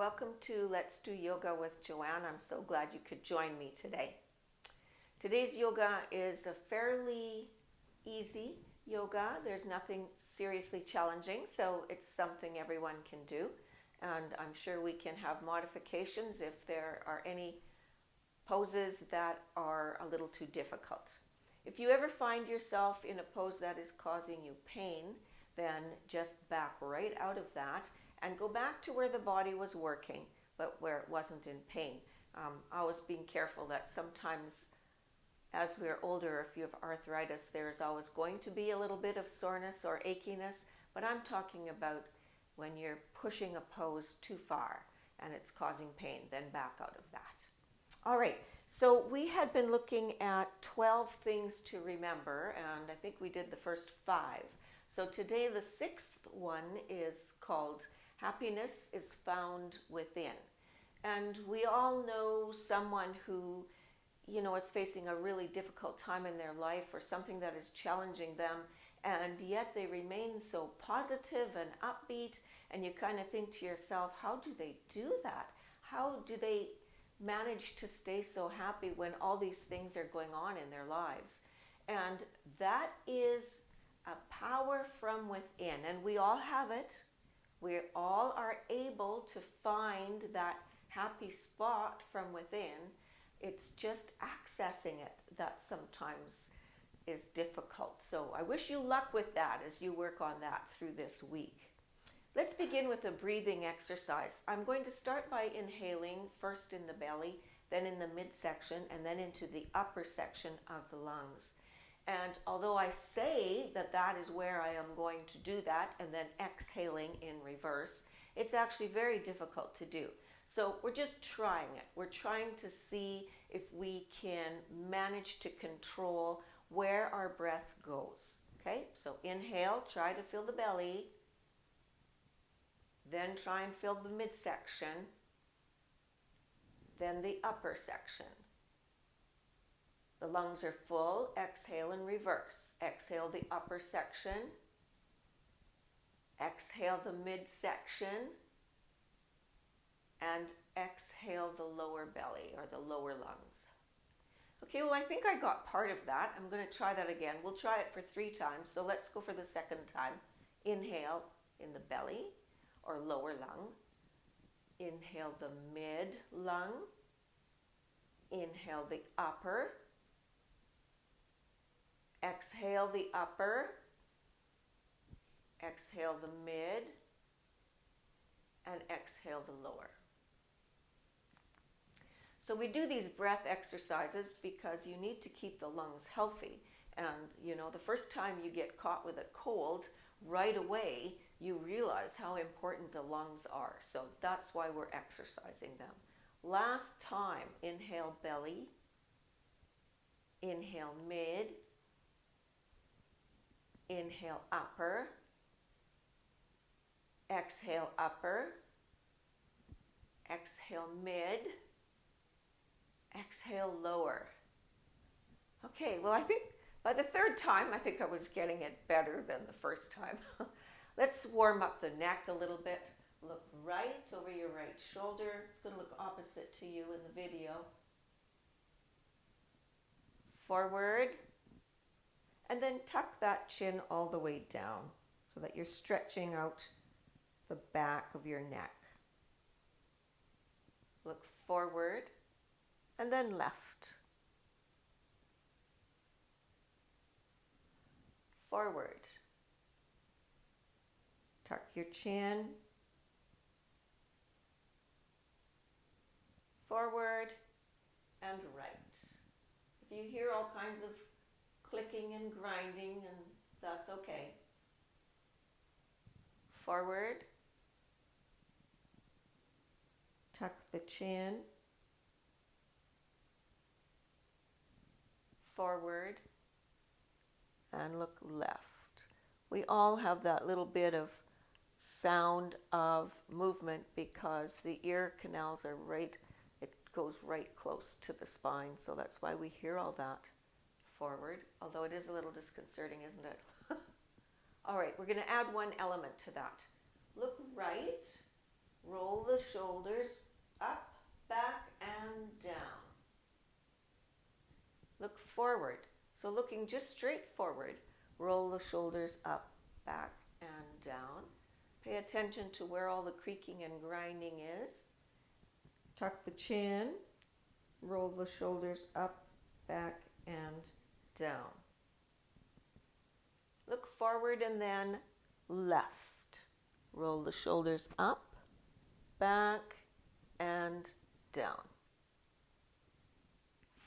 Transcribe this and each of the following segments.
welcome to Let's Do Yoga with Joanne. I'm so glad you could join me today. Today's yoga is a fairly easy yoga. There's nothing seriously challenging, so it's something everyone can do. And I'm sure we can have modifications if there are any poses that are a little too difficult. If you ever find yourself in a pose that is causing you pain, then just back right out of that and go back to where the body was working, but where it wasn't in pain. Always being careful that sometimes as we're older, if you have arthritis, there's always going to be a little bit of soreness or achiness, but I'm talking about when you're pushing a pose too far and it's causing pain, then back out of that. All right, so we had been looking at 12 things to remember, and I think we did the first 5. So today the 6th one is called Happiness is Found Within. And we all know someone who, is facing a really difficult time in their life or something that is challenging them, and yet they remain so positive and upbeat, and you kind of think to yourself, how do they do that? How do they manage to stay so happy when all these things are going on in their lives? And that is a power from within, and we all have it. We all are able to find that happy spot from within. It's just accessing it that sometimes is difficult. So I wish you luck with that as you work on that through this week. Let's begin with a breathing exercise. I'm going to start by inhaling first in the belly, then in the midsection, and then into the upper section of the lungs. And although I say that that is where I am going to do that, and then exhaling in reverse, it's actually very difficult to do. So we're just trying it. We're trying to see if we can manage to control where our breath goes. Okay, so inhale, try to fill the belly. Then try and fill the midsection. Then the upper section. The lungs are full. Exhale in reverse. Exhale the upper section. Exhale the midsection. And exhale the lower belly or the lower lungs. Okay, well, I think I got part of that. I'm going to try that again. We'll try it for 3 times. So let's go for the second time. Inhale in the belly or lower lung. Inhale the mid lung. Inhale the upper. Exhale the upper. Exhale the mid. And exhale the lower. So we do these breath exercises because you need to keep the lungs healthy. And, the first time you get caught with a cold, right away you realize how important the lungs are. So that's why we're exercising them. Last time, inhale belly, inhale mid, inhale upper, exhale upper, exhale mid, exhale lower. Okay, well, I think by the 3rd time, I think I was getting it better than the first time. Let's warm up the neck a little bit. Look right over your right shoulder. It's going to look opposite to you in the video. Forward. And then tuck that chin all the way down so that you're stretching out the back of your neck. Look forward and then left. Forward. Tuck your chin. Forward and right. If you hear all kinds of clicking and grinding, and that's okay. Forward. Tuck the chin. Forward. And look left. We all have that little bit of sound of movement because the ear canals are it goes right close to the spine, so that's why we hear all that. Forward, although it is a little disconcerting, isn't it? All right, we're going to add one element to that. Look right, Roll the shoulders up, back, and down. Look forward. So looking just straight forward, roll the shoulders up, back, and down. Pay attention to where all the creaking and grinding is. Tuck the chin, roll the shoulders up, back, and down. Look forward and then left. Roll the shoulders up, back, and down.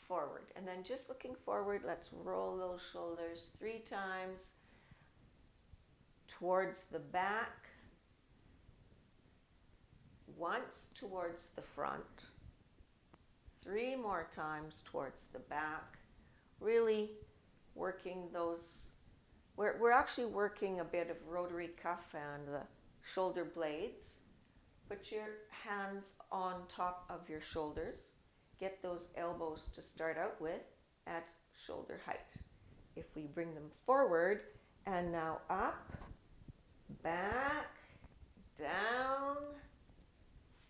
Forward. And then just looking forward, let's roll those shoulders 3 times towards the back, once towards the front, 3 more times towards the back, really working those. We're actually working a bit of rotary cuff and the shoulder blades. Put your hands on top of your shoulders. Get those elbows to start out with at shoulder height. If we bring them forward and now up, back, down,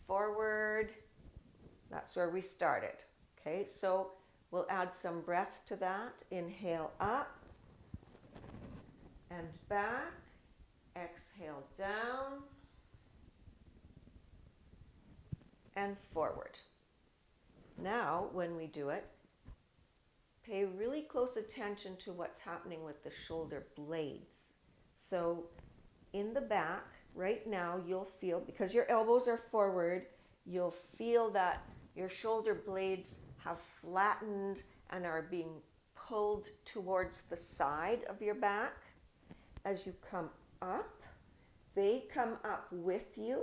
forward, that's where we started. Okay, so we'll add some breath to that. Inhale up and back, exhale down and forward. Now, when we do it, pay really close attention to what's happening with the shoulder blades. So in the back, right now, you'll feel, because your elbows are forward, you'll feel that your shoulder blades have flattened and are being pulled towards the side of your back. As you come up, they come up with you.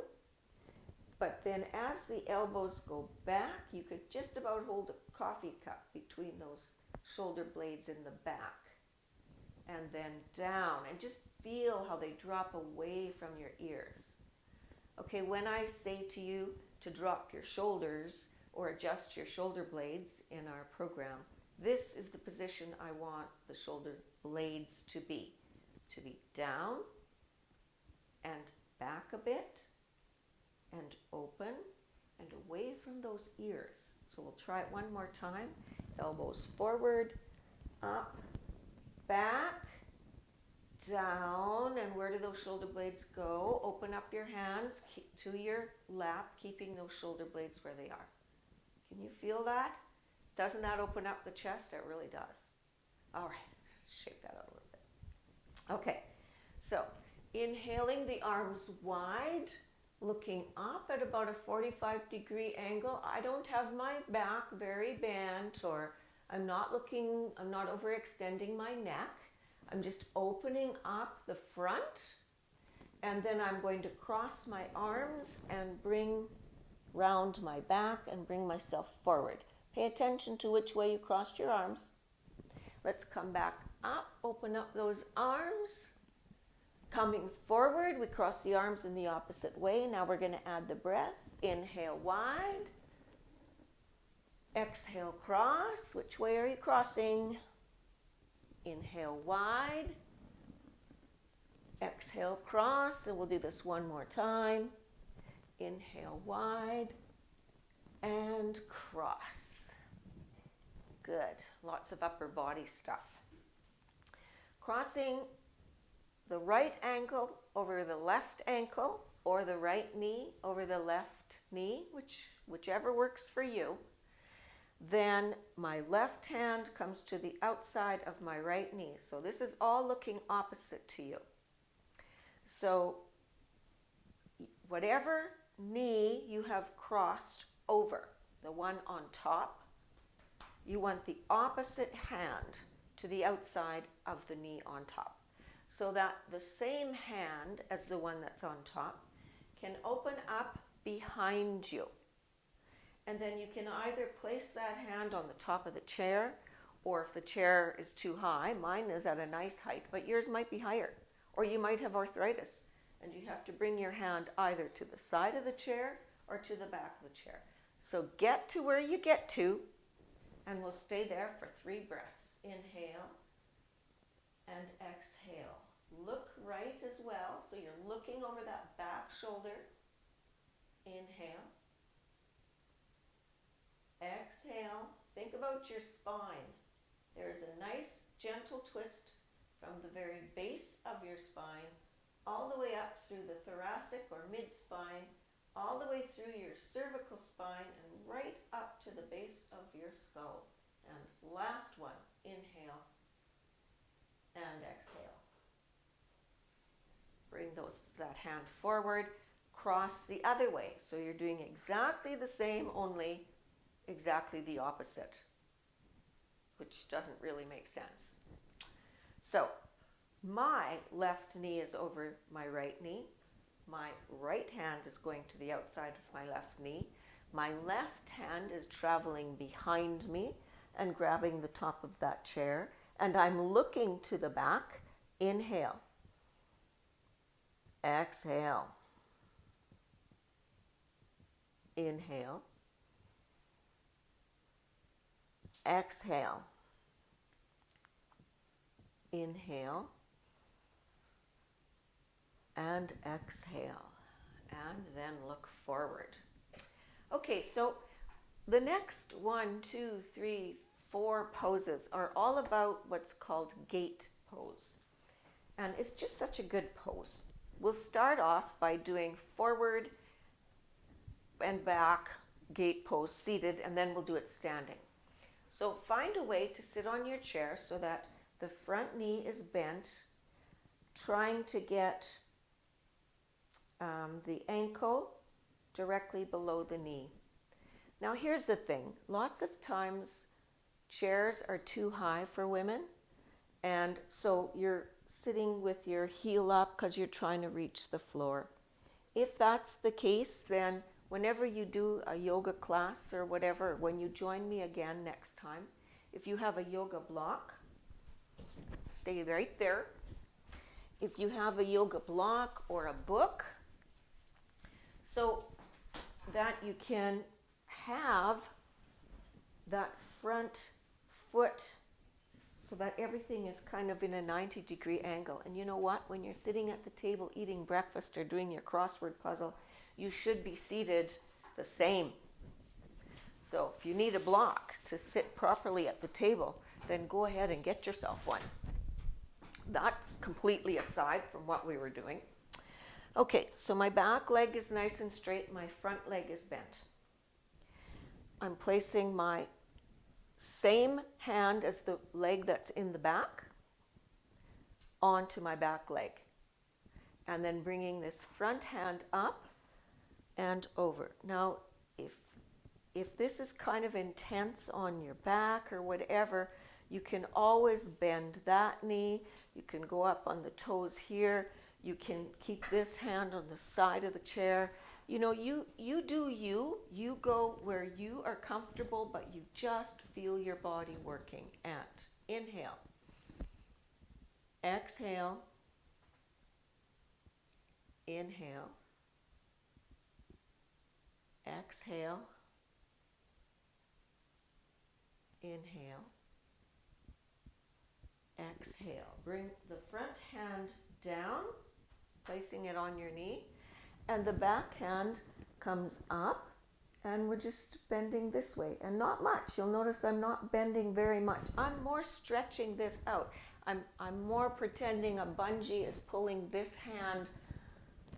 But then as the elbows go back, you could just about hold a coffee cup between those shoulder blades in the back. And then down, and just feel how they drop away from your ears. Okay, when I say to you to drop your shoulders or adjust your shoulder blades in our program, this is the position I want the shoulder blades to be. To be down and back a bit and open and away from those ears. So we'll try it one more time. Elbows forward, up, back, down, and where do those shoulder blades go? Open up your hands to your lap, keeping those shoulder blades where they are. Can you feel that? Doesn't that open up the chest? It really does. All right, shake that out a little bit. Okay, so inhaling the arms wide, looking up at about a 45-degree angle. I don't have my back very bent, or I'm not overextending my neck. I'm just opening up the front, and then I'm going to cross my arms and bring round my back and bring myself forward. Pay attention to which way you crossed your arms. Let's come back up, open up those arms. Coming forward, we cross the arms in the opposite way. Now we're going to add the breath. Inhale wide. Exhale cross. Which way are you crossing? Inhale wide. Exhale cross. And we'll do this one more time. Inhale wide. And cross. Good. Lots of upper body stuff. Crossing the right ankle over the left ankle, or the right knee over the left knee, whichever works for you. Then my left hand comes to the outside of my right knee. So this is all looking opposite to you. So whatever knee you have crossed over, the one on top, you want the opposite hand to the outside of the knee on top, so that the same hand as the one that's on top can open up behind you. And then you can either place that hand on the top of the chair, or if the chair is too high, mine is at a nice height, but yours might be higher, or you might have arthritis, and you have to bring your hand either to the side of the chair or to the back of the chair. So get to where you get to, and we'll stay there for 3 breaths. Inhale and exhale. Look right as well, so you're looking over that back shoulder. Inhale. Exhale. Think about your spine. There's a nice gentle twist from the very base of your spine all the way up through the thoracic or mid-spine, all the way through your cervical spine and right up to the base of your skull. And last one, inhale and exhale. Bring that hand forward, cross the other way. So you're doing exactly the same, only exactly the opposite, which doesn't really make sense. So my left knee is over my right knee. My right hand is going to the outside of my left knee. My left hand is traveling behind me and grabbing the top of that chair. And I'm looking to the back. Inhale. Exhale. Inhale. Exhale. Inhale. And exhale. And then look forward. Okay, so the next 1, 2, 3, 4 poses are all about what's called gate pose. And it's just such a good pose. We'll start off by doing forward and back gate pose seated, and then we'll do it standing. So find a way to sit on your chair so that the front knee is bent, trying to get the ankle directly below the knee. Now here's the thing. Lots of times chairs are too high for women, and so you're sitting with your heel up because you're trying to reach the floor. If that's the case, then whenever you do a yoga class or whatever, when you join me again next time, if you have a yoga block, stay right there. If you have a yoga block or a book, so that you can have that front foot so that everything is kind of in a 90-degree angle. And you know what? When you're sitting at the table eating breakfast or doing your crossword puzzle, you should be seated the same. So if you need a block to sit properly at the table, then go ahead and get yourself one. That's completely aside from what we were doing. Okay, so my back leg is nice and straight. My front leg is bent. I'm placing my same hand as the leg that's in the back onto my back leg. And then bringing this front hand up and over. Now, if this is kind of intense on your back or whatever, you can always bend that knee. You can go up on the toes here. You can keep this hand on the side of the chair. You know, you do you. You go where you are comfortable, but you just feel your body working. And inhale. Exhale. Inhale. Exhale. Inhale. Exhale. Bring the front hand down, placing it on your knee, and the back hand comes up, and we're just bending this way, and not much. You'll notice I'm not bending very much. I'm more stretching this out. I'm more pretending a bungee is pulling this hand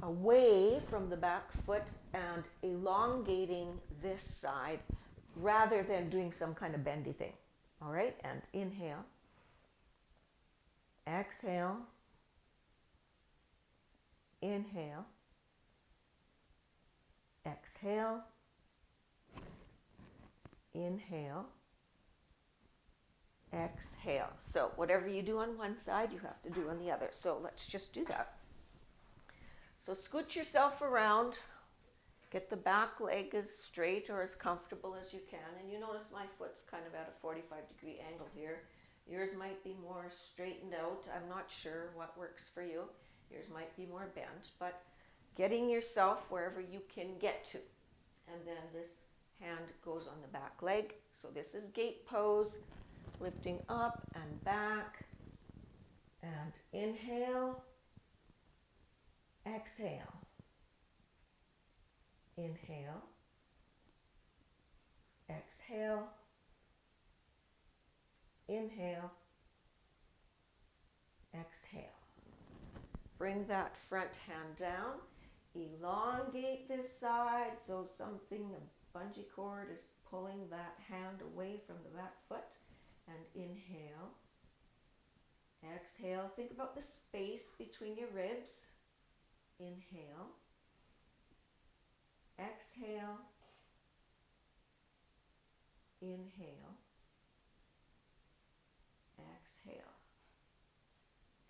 away from the back foot and elongating this side rather than doing some kind of bendy thing. All right, and inhale. Exhale. Inhale. Exhale. Inhale. Exhale. So whatever you do on one side, you have to do on the other. So let's just do that. So scoot yourself around. Get the back leg as straight or as comfortable as you can. And you notice my foot's kind of at a 45-degree angle here. Yours might be more straightened out. I'm not sure what works for you. Yours might be more bent, but getting yourself wherever you can get to. And then this hand goes on the back leg. So this is gate pose, lifting up and back. And inhale, exhale. Inhale. Exhale. Inhale. Exhale. Bring that front hand down. Elongate this side so something, a bungee cord, is pulling that hand away from the back foot. And inhale. Exhale. Think about the space between your ribs. Inhale. Exhale. Inhale. Exhale.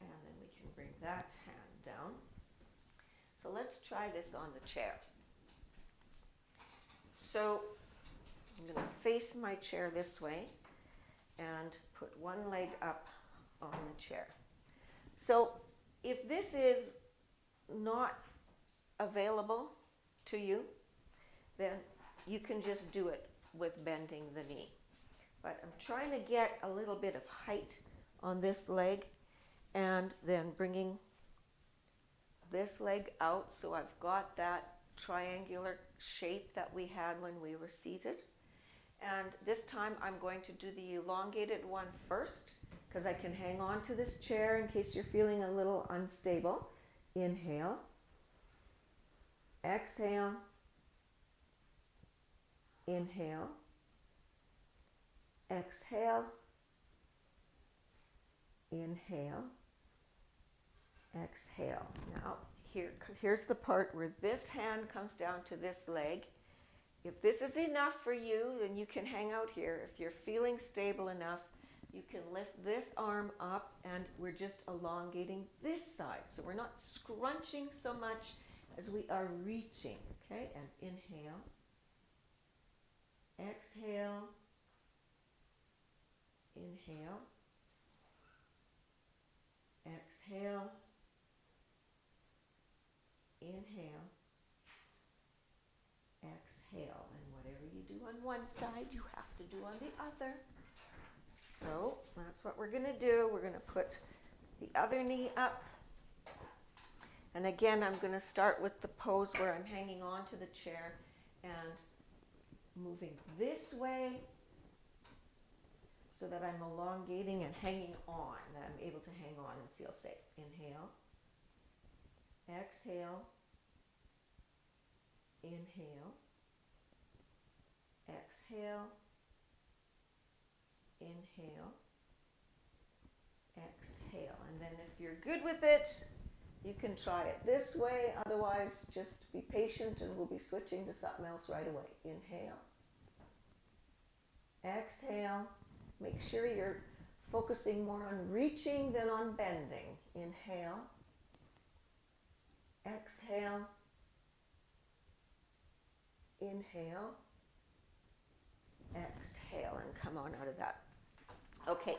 And then we can bring that hand down. So let's try this on the chair. So I'm going to face my chair this way and put one leg up on the chair. So if this is not available to you, then you can just do it with bending the knee. But I'm trying to get a little bit of height on this leg and then bringing this leg out so I've got that triangular shape that we had when we were seated. And this time I'm going to do the elongated one first because I can hang on to this chair in case you're feeling a little unstable. Inhale. Exhale. Inhale. Exhale. Inhale. Exhale. Now, here's the part where this hand comes down to this leg. If this is enough for you, then you can hang out here. If you're feeling stable enough, you can lift this arm up and we're just elongating this side. So we're not scrunching so much as we are reaching. Okay, and inhale. Exhale. Inhale. Exhale. Inhale. Exhale. And whatever you do on one side, you have to do on the other. So that's what we're going to do. We're going to put the other knee up. And again, I'm going to start with the pose where I'm hanging on to the chair and moving this way so that I'm elongating and hanging on, that I'm able to hang on and feel safe. Inhale. Exhale. Inhale. Exhale. Inhale. Exhale. And then if you're good with it, you can try it this way. Otherwise, just be patient and we'll be switching to something else right away. Inhale. Exhale. Make sure you're focusing more on reaching than on bending. Inhale. Exhale. Inhale. Exhale, and come on out of that. Okay,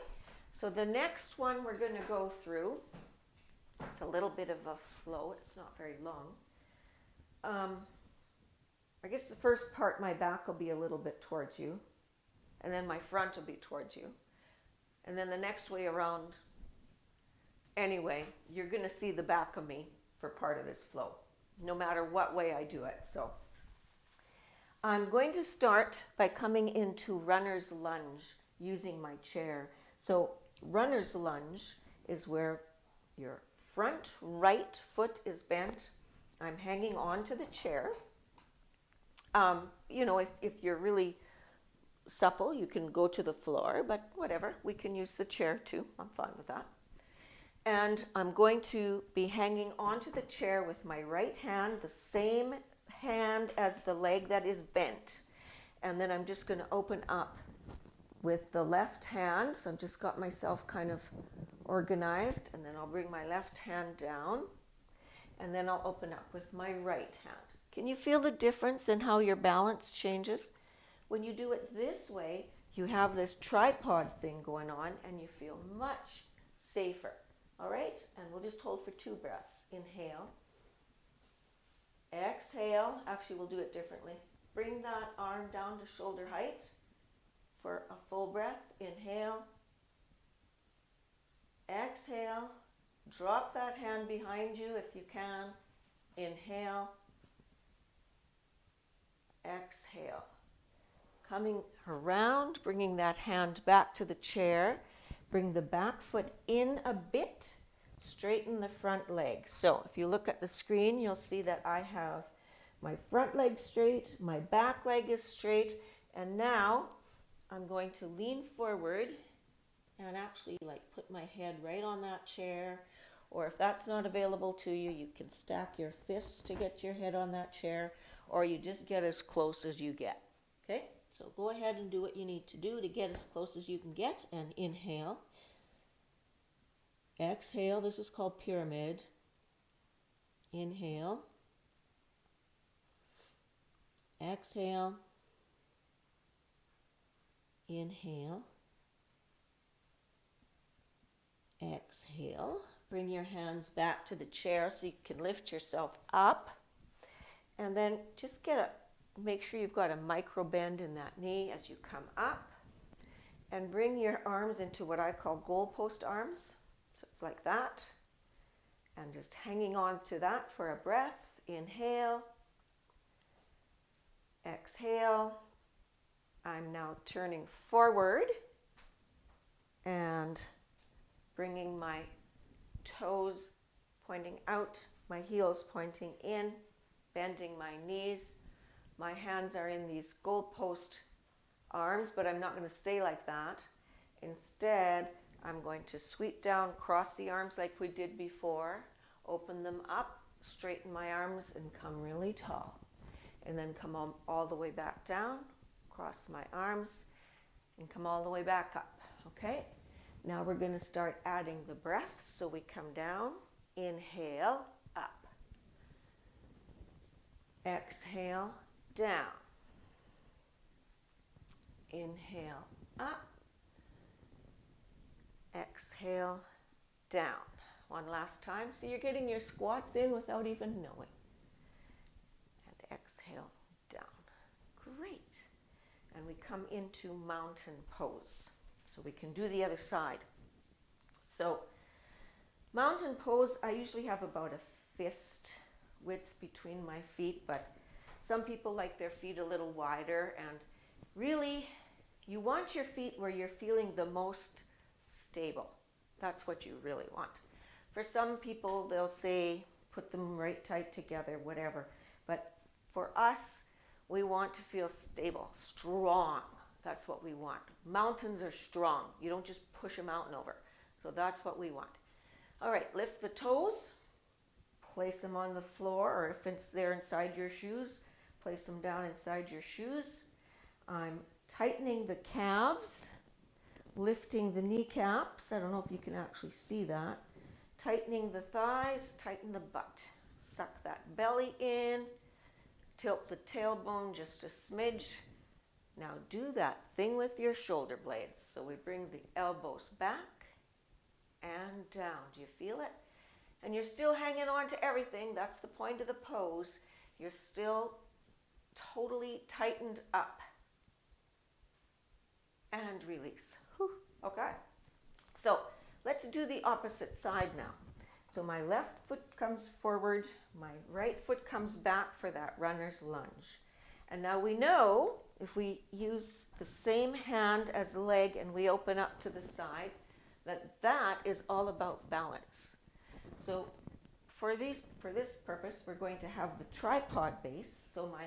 so the next one we're going to go through, it's a little bit of a flow, it's not very long. I guess the first part, my back will be a little bit towards you, and then my front will be towards you. And then the next way around, anyway, you're going to see the back of me for part of this flow, no matter what way I do it. So I'm going to start by coming into runner's lunge using my chair. So runner's lunge is where your front right foot is bent. I'm hanging on to the chair. If you're really supple, you can go to the floor, but whatever, we can use the chair too. I'm fine with that. And I'm going to be hanging onto the chair with my right hand, the same hand as the leg that is bent. And then I'm just going to open up with the left hand. So I've just got myself kind of organized, and then I'll bring my left hand down, and then I'll open up with my right hand. Can you feel the difference in how your balance changes? When you do it this way, you have this tripod thing going on, and you feel much safer. All right, and we'll just hold for 2 breaths. Inhale. Exhale. Actually, we'll do it differently. Bring that arm down to shoulder height for a full breath. Inhale. Exhale. Drop that hand behind you if you can. Inhale. exhale. Coming around, bringing that hand back to the chair. Bring the back foot in a bit. Straighten the front leg. So if you look at the screen, you'll see that I have my front leg straight, my back leg is straight, and now I'm going to lean forward and actually like put my head right on that chair. Or if that's not available to you, you can stack your fists to get your head on that chair, or you just get as close as you get. Okay? So go ahead and do what you need to do to get as close as you can get, and inhale. Exhale, this is called pyramid. Inhale. Exhale. Inhale. Exhale. Bring your hands back to the chair so you can lift yourself up. And then just make sure you've got a micro bend in that knee as you come up. And bring your arms into what I call goalpost arms. So it's like that. And just hanging on to that for a breath. Inhale. Exhale. I'm now turning forward and bringing my toes pointing out, my heels pointing in, bending my knees. My hands are in these goalpost arms, but I'm not going to stay like that. Instead, I'm going to sweep down, cross the arms like we did before, open them up, straighten my arms, and come really tall. And then come all the way back down, cross my arms, and come all the way back up. Okay? Now we're going to start adding the breath. So we come down, inhale, up. Exhale, down. Inhale, up. Exhale, down. One last time. So you're getting your squats in without even knowing. And exhale, down. Great. And we come into mountain pose. So we can do the other side. So mountain pose, I usually have about a fist width between my feet, but some people like their feet a little wider, and really you want your feet where you're feeling the most stable. That's what you really want. For some people, they'll say put them right tight together, whatever. But for us, we want to feel stable, strong. That's what we want. Mountains are strong. You don't just push a mountain over. So that's what we want. All right, lift the toes. Place them on the floor, or if they're inside your shoes, place them down inside your shoes. I'm tightening the calves, lifting the kneecaps. I don't know if you can actually see that. Tightening the thighs, tighten the butt. Suck that belly in. Tilt the tailbone just a smidge. Now do that thing with your shoulder blades. So we bring the elbows back and down. Do you feel it? And you're still hanging on to everything. That's the point of the pose. You're still totally tightened up. And release. Whew. Okay. So let's do the opposite side now. So my left foot comes forward. My right foot comes back for that runner's lunge. And now we know if we use the same hand as the leg and we open up to the side, that is all about balance. So for this purpose, we're going to have the tripod base. So my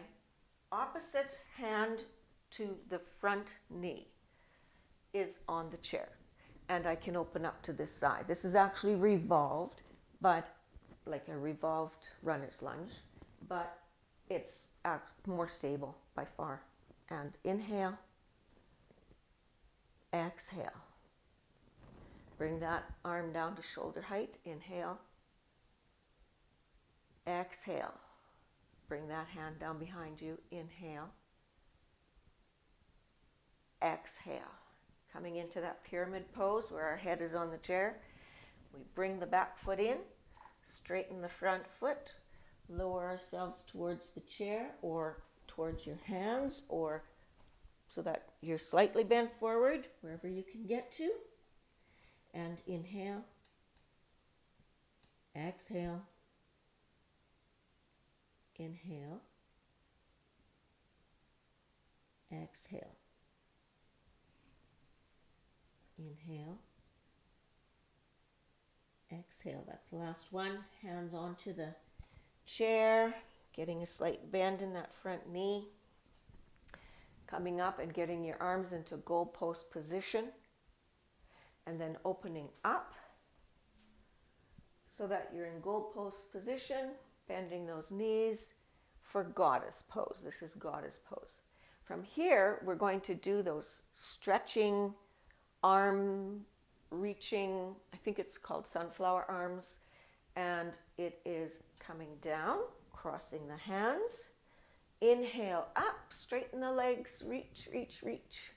opposite hand to the front knee is on the chair. And I can open up to this side. This is actually revolved, but like a revolved runner's lunge, but it's more stable by far. And inhale, exhale. Bring that arm down to shoulder height. Inhale, exhale. Bring that hand down behind you. Inhale, exhale. Coming into that pyramid pose where our head is on the chair. We bring the back foot in, straighten the front foot, lower ourselves towards the chair or towards your hands, or so that you're slightly bent forward, wherever you can get to. And inhale, exhale, inhale, exhale. Inhale, exhale. That's the last one. Hands onto the chair, getting a slight bend in that front knee. Coming up and getting your arms into goalpost position. And then opening up so that you're in goalpost position, bending those knees for goddess pose. This is goddess pose. From here, we're going to do those stretching, arm reaching, I think it's called sunflower arms, and it is coming down, crossing the hands. Inhale up, straighten the legs, reach, reach, reach.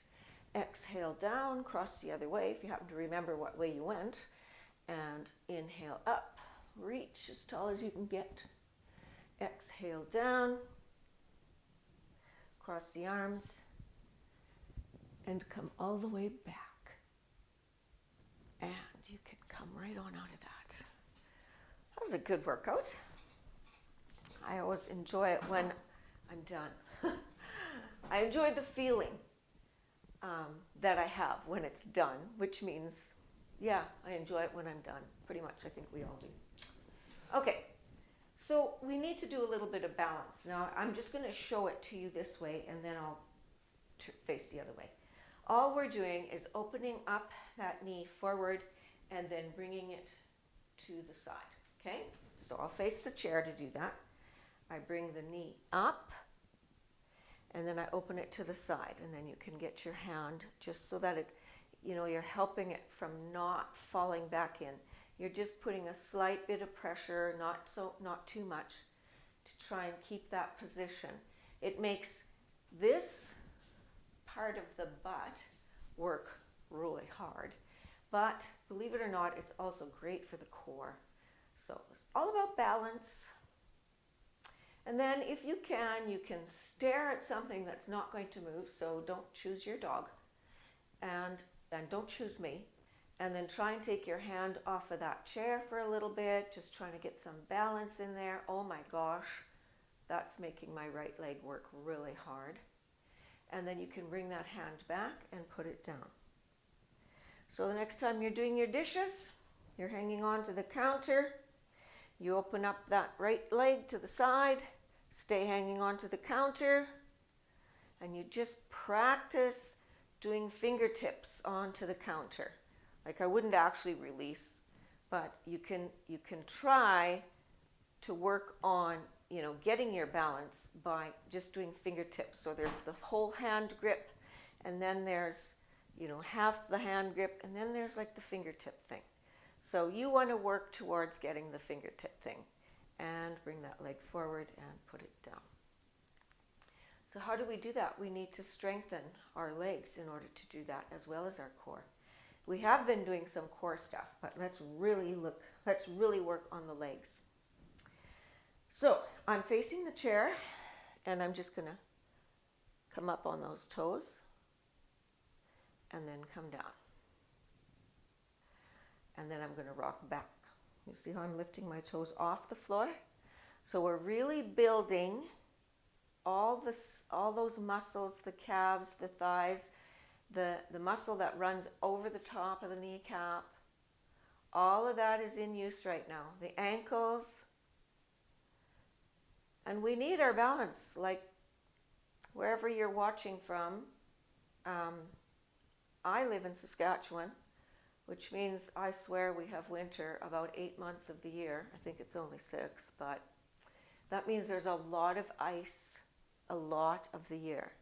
Exhale down, cross the other way if you happen to remember what way you went. And inhale up, reach as tall as you can get. Exhale down, cross the arms, and come all the way back. And you can come right on out of that. That was a good workout. I always enjoy it when I'm done. I enjoy the feeling that I have when it's done, which means, yeah, I enjoy it when I'm done. Pretty much, I think we all do. Okay, so we need to do a little bit of balance. Now, I'm just going to show it to you this way, and then I'll face the other way. All we're doing is opening up that knee forward and then bringing it to the side, okay? So I'll face the chair to do that. I bring the knee up, and then I open it to the side, and then you can get your hand just so that it, you're helping it from not falling back in. You're just putting a slight bit of pressure, not too much, to try and keep that position. It makes this part of the butt work really hard, but believe it or not, it's also great for the core. So it's all about balance. And then if you can stare at something that's not going to move, so don't choose your dog, and don't choose me, and then try and take your hand off of that chair for a little bit, just trying to get some balance in there. Oh my gosh, that's making my right leg work really hard. And then you can bring that hand back and put it down. So the next time you're doing your dishes, you're hanging on to the counter, you open up that right leg to the side, stay hanging on to the counter, and you just practice doing fingertips onto the counter. Like I wouldn't actually release, but you can try to work on, getting your balance by just doing fingertips. So there's the whole hand grip, and then there's, half the hand grip, and then there's like the fingertip thing. So you want to work towards getting the fingertip thing. And bring that leg forward and put it down. So how do we do that? We need to strengthen our legs in order to do that, as well as our core. We have been doing some core stuff, but let's really work on the legs. So I'm facing the chair, and I'm just going to come up on those toes and then come down. And then I'm going to rock back. You see how I'm lifting my toes off the floor? So we're really building all those muscles, the calves, the thighs, the muscle that runs over the top of the kneecap. All of that is in use right now. The ankles. And we need our balance, like wherever you're watching from. I live in Saskatchewan, which means I swear we have winter about 8 months of the year. I think it's only 6, but that means there's a lot of ice a lot of the year.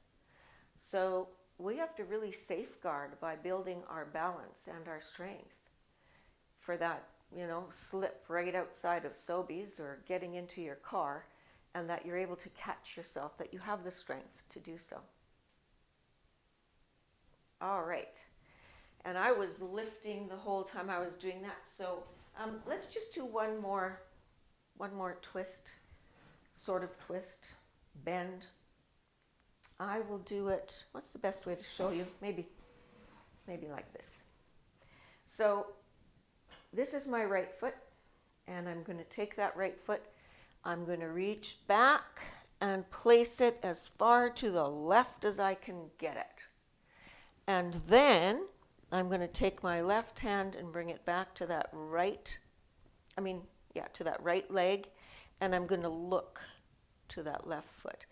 So we have to really safeguard by building our balance and our strength for that, slip right outside of Sobeys or getting into your car, and that you're able to catch yourself, that you have the strength to do so. All right. And I was lifting the whole time I was doing that. So let's just do one more twist, sort of twist, bend. I will do it, what's the best way to show you? Maybe like this. So this is my right foot, and I'm going to take that right foot. I'm going to reach back and place it as far to the left as I can get it. And then I'm going to take my left hand and bring it back to that to that right leg, and I'm going to look to that left foot.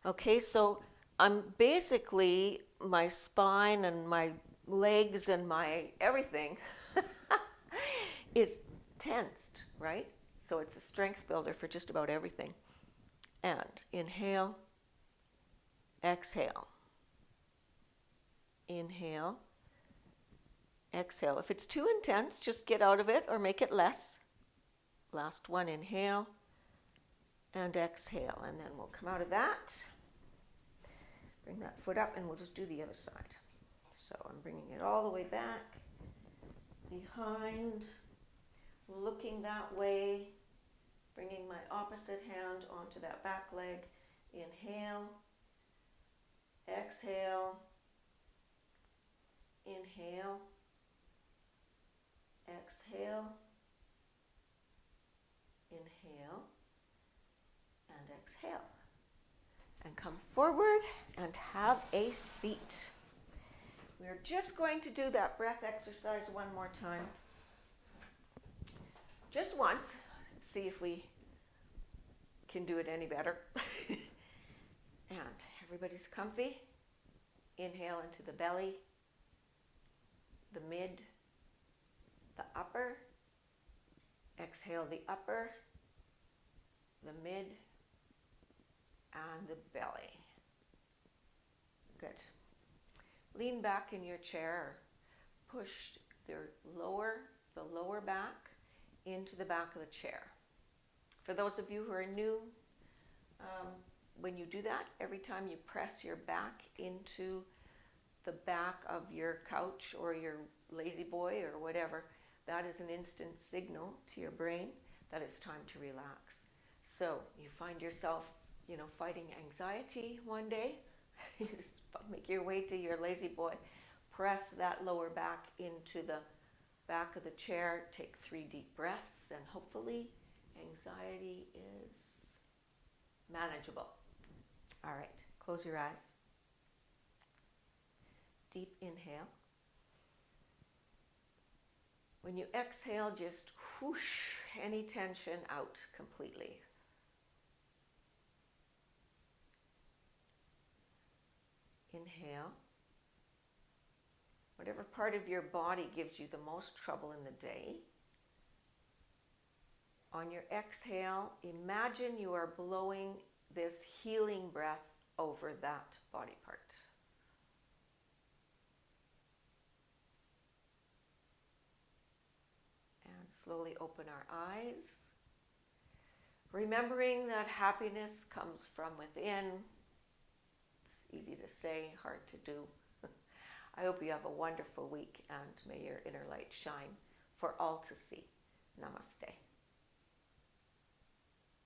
Okay, so I'm basically, my spine and my legs and my everything is tensed, right? So it's a strength builder for just about everything. And inhale, exhale. Inhale, exhale. If it's too intense, just get out of it or make it less. Last one, inhale and exhale. And then we'll come out of that. Bring that foot up and we'll just do the other side. So I'm bringing it all the way back, behind, looking that way, bringing my opposite hand onto that back leg. Inhale, exhale, inhale, exhale, inhale, and exhale. And come forward and have a seat. We're just going to do that breath exercise one more time. Just once. Let's see if we can do it any better. And everybody's comfy. Inhale into the belly, the mid, the upper. Exhale the upper, the mid, and the belly. Good. Lean back in your chair. Push the lower back into the back of the chair. For those of you who are new, when you do that, every time you press your back into the back of your couch or your lazy boy or whatever, that is an instant signal to your brain that it's time to relax. So you find yourself, fighting anxiety one day, you just make your way to your lazy boy, press that lower back into the back of the chair, take 3 deep breaths, and hopefully anxiety is manageable. All right, close your eyes. Deep inhale. When you exhale, just whoosh any tension out completely. Inhale. Whatever part of your body gives you the most trouble in the day. On your exhale, imagine you are blowing this healing breath over that body part. And slowly open our eyes, remembering that happiness comes from within. It's easy to say, hard to do. I hope you have a wonderful week, and may your inner light shine for all to see. Namaste.